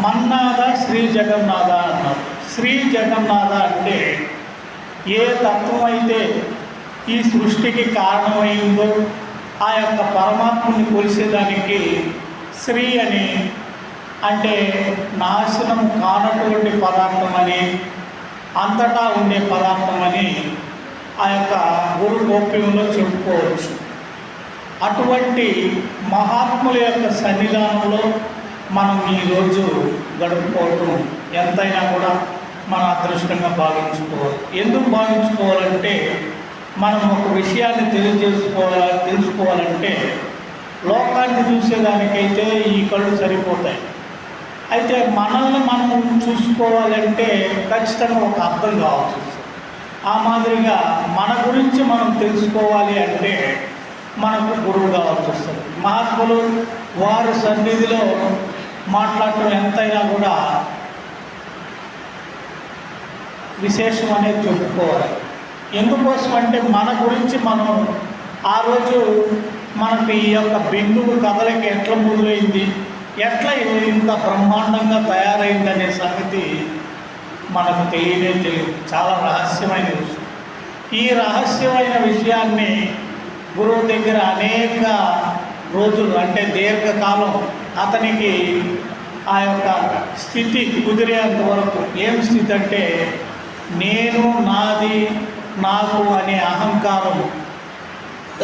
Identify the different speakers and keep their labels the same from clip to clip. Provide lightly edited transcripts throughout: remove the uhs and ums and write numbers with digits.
Speaker 1: మన్నాథ శ్రీ జగన్నాథ అన్నారు. శ్రీ జగన్నాథ అంటే ఏ తత్వం అయితే ఈ సృష్టికి కారణమైందో ఆ యొక్క పరమాత్మని కొలిసేదానికి శ్రీ అని అంటే నాశనం కానటువంటి పదార్థం అని, అంతటా ఉండే పదార్థం అని ఆ యొక్క గురు గోప్యంలో చెప్పుకోవచ్చు. అటువంటి మహాత్ముల యొక్క సన్నిధానంలో మనం ఈరోజు గడుపుకోవటం ఎంతైనా కూడా మన అదృష్టంగా భావించుకోవాలి. ఎందుకు భావించుకోవాలంటే మనం ఒక విషయాన్ని తెలుసుకోవాలంటే లోకాన్ని చూసేదానికైతే ఈ కళ్ళు సరిపోతాయి. అయితే మనల్ని మనం చూసుకోవాలంటే ఖచ్చితంగా ఒక అర్థం కావాల్సి వస్తుంది. ఆ మాదిరిగా మన గురించి మనం తెలుసుకోవాలి అంటే మనకు గురువు కావాల్సి వస్తుంది. మహాత్ములు వారి సన్నిధిలో మాట్లాడటం ఎంతైనా కూడా విశేషం అనేది చెప్పుకోవాలి. ఎందుకోసం అంటే మన గురించి మనం ఆ రోజు మనకు ఈ యొక్క బిందువు కథలకి ఎట్లా మొదలైంది, ఎట్లా ఇంత బ్రహ్మాండంగా తయారైంది అనే సంగతి మనకు తెలియదు. చాలా రహస్యమైన విషయం. ఈ రహస్యమైన విషయాన్ని గురువు దగ్గర అనేక రోజులు అంటే దీర్ఘకాలం అతనికి ఆ యొక్క స్థితి కుదిరేంత వరకు, ఏం స్థితి అంటే నేను, నాది, నాకు అనే అహంకారం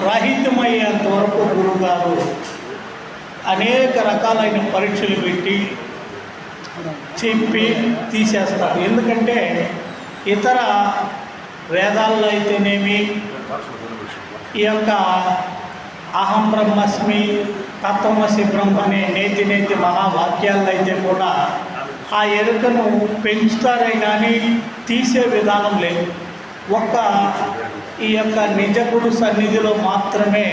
Speaker 1: రహితమయ్యేంత వరకు గురువుగారు అనేక రకాలైన పరీక్షలు పెట్టి చెప్పి తీసేస్తారు. ఎందుకంటే ఇతర వేదాల్లో అయితేనేమి ఈ యొక్క అహం బ్రహ్మస్మి, తత్వమసి బ్రహ్మ అనే నేతి నేతి మహావాక్యాల్లో అయితే కూడా ఆ ఎరుకను పెంచుతారే కానీ తీసే విధానం లేదు. ఒక్క ఈ యొక్క నిజ గురు సన్నిధిలో మాత్రమే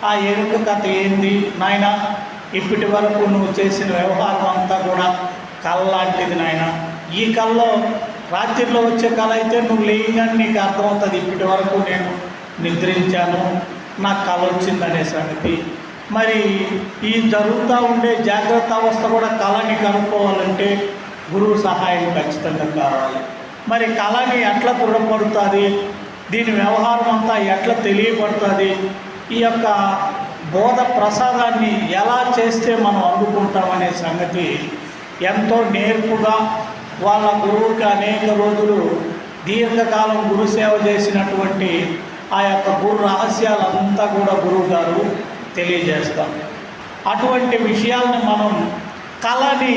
Speaker 1: ఆ ఎరుక కథ ఏంది నాయన, ఇప్పటి వరకు నువ్వు చేసిన వ్యవహారం అంతా కూడా కళ లాంటిది నాయన. ఈ కళలో రాత్రిలో వచ్చే కళ అయితే నువ్వు లేయగానే నీకు అర్థమవుతుంది, ఇప్పటి వరకు నేను నిద్రించాను, నాకు కళ వచ్చిందనే సంగతి. మరి ఈ జరుగుతూ ఉండే జాగ్రత్త అవస్థ కూడా కళని కనుక్కోవాలంటే గురువు సహాయం ఖచ్చితంగా కావాలి. మరి కళని ఎట్లా దృఢపడుతుంది, దీని వ్యవహారం అంతా ఎట్లా తెలియబడుతుంది, ఈ యొక్క బోధ ప్రసాదాన్ని ఎలా చేస్తే మనం అందుకుంటామనే సంగతి ఎంతో నేర్పుగా వాళ్ళ గురువుకి అనేక రోజులు దీర్ఘకాలం గురుసేవ చేసినటువంటి ఆ యొక్క గురు రహస్యాలంతా కూడా గురువు గారు తెలియజేస్తారు. అటువంటి విషయాలను మనం కళని